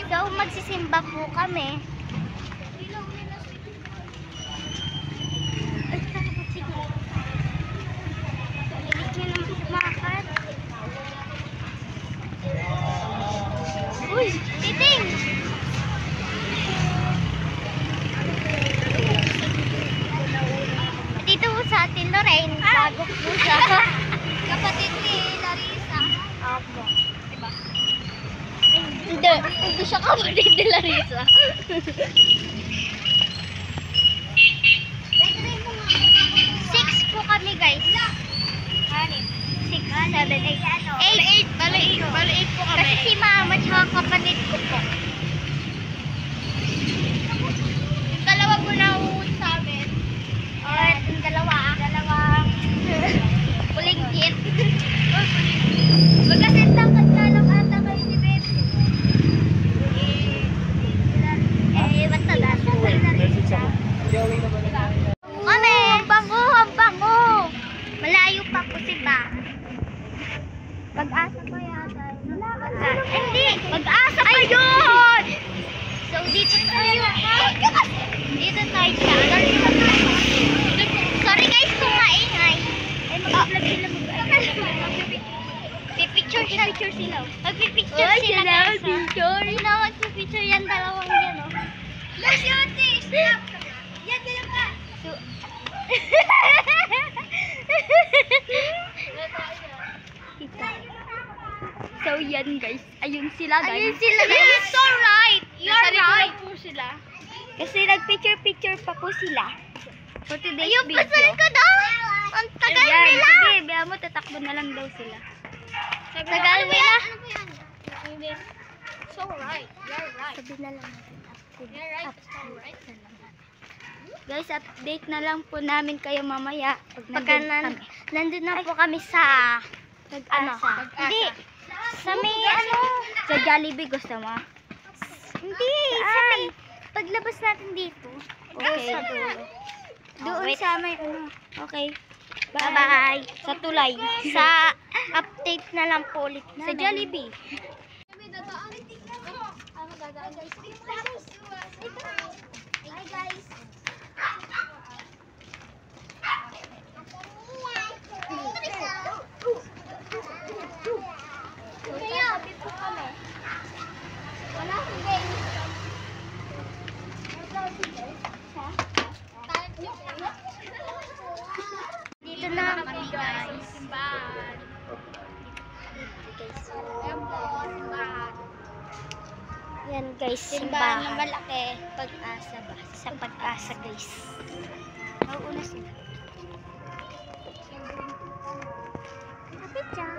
So, magsisimba po kami. Ay, sige. Bilis niya naman sumakat. Uy, titing! Dito po sa atin, Lorraine. Bago po siya. Kapatid ni Larissa. Opo. Diba? Hindi siya kapatid ni Larissa. 6 po kami, guys. 6, 7, 8. 8. Bali 8 po kami. Kasi si mama tsaka kapatid ko po. Yung dalawa po na uuwi sa amin. Yung dalawang pulinggit. Magkasin tangkad na lang ata kayo ni Baby. Basta dati. Kami! Ang bango! Malayo pa po si Ba. Pag-asa pa yata. Hindi! Pag-asa pa yun! So, dito tayo. Dito tayo siya. Sorry guys kung maingay. Mag-vlog sila Pipicture sila. Magpipicture sila guys. Magpipicture yan dalawang yan o. Last yun, stop! Yan, ganyan ka! So yan guys, ayun sila guys. You're so right. You're right. Po sila. Kasi nag-picture pa po sila. For today's video. Ayun pa sa likod oh. Ang tagal nila. Sige, biya mo tatakbo na lang daw sila. Tagal nila. So right. You're right. Sabi na lang natin. You're right. So right. Guys, update na lang po namin kayo mamaya. Pagka nandun na po kami sa Pag-asa. Hindi. Sa may sa Jollibee gusto mo? Hindi. Sa may paglabas natin dito. Okay. Doon sa may Okay. Bye-bye. Sa tulay. Sa update na lang po ulit namin. Sa Jollibee. Hi guys. Dito na kami guys. Yan guys, simbahan na malaki. Pag-asa ba? Sa Pag-asa guys. Mauuna sila. Kapit dyan.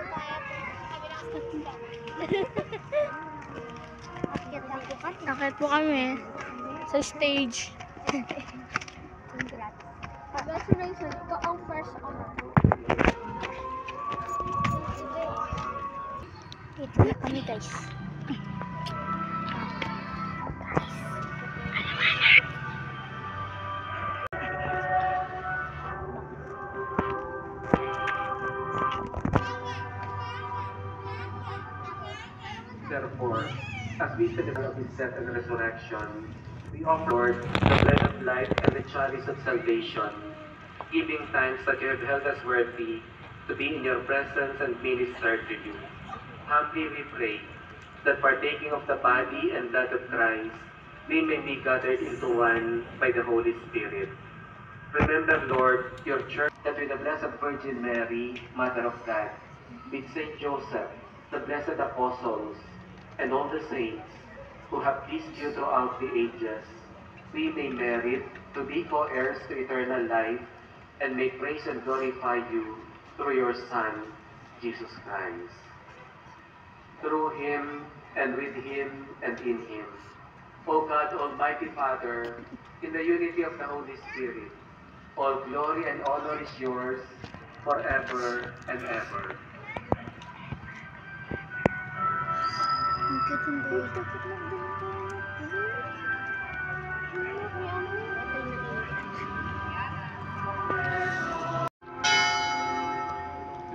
Nakit po kami sa stage. Congratulations, ikaw ang first honor. Ito na kami guys. Therefore, as we celebrate His death and resurrection, we offer, Lord, the bread of life and the chalice of salvation, giving thanks that you have held us worthy to be in your presence and minister to you. Humbly we pray that partaking of the body and blood of Christ, we may be gathered into one by the Holy Spirit. Remember, Lord, your church, that with the Blessed Virgin Mary, Mother of God, with Saint Joseph, the blessed apostles, and all the saints who have pleased you throughout the ages, we may merit to be co-heirs to eternal life and may praise and glorify you through your Son, Jesus Christ. Through him, and with him, and in him, O God, Almighty Father, in the unity of the Holy Spirit, all glory and honor is yours forever and ever.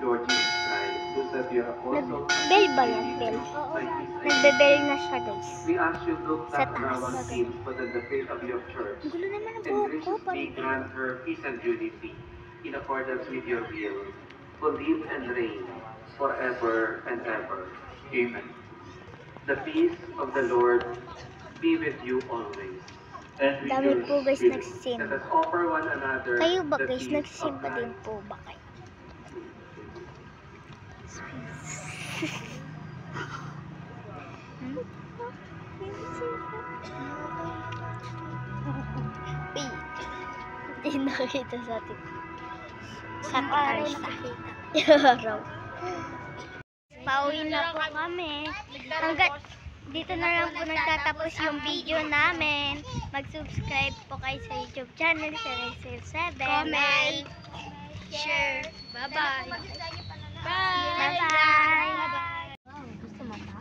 Lord Jesus Christ, who said your apostle, Bell ba yan? Bell? by his Nagbe-bell na siya, guys. we ask you look Sa not on our taas. schemes, but on the faith of your church. Ang gulo naman ang And buhok ko. graciously grant her peace and unity in accordance with your will, who live and reign forever and ever. Amen. The peace of the Lord be with you always. And with Dami your po, guys, spirit. nagsisimba. Let us offer one another Kayo ba, the guys? peace of Nagsisimba God. din po ba kayo? Hindi nakakita sa atin. Sa araw nakakita. Araw. Pauwi na po kami. Hanggat dito na lang po nagtatapos yung video namin. Mag-subscribe po kayo sa YouTube channel, sa 7. Comment, share. Bye-bye. Bye-bye. Bye-bye. Gusto mo pa?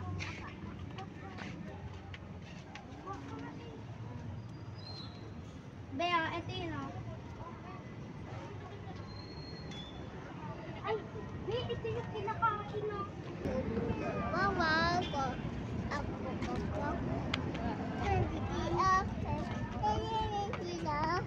Bea, ito yun o. Ay, Bea, ito yung kinakain o. Mama ko. Ako ko. Hindi ako.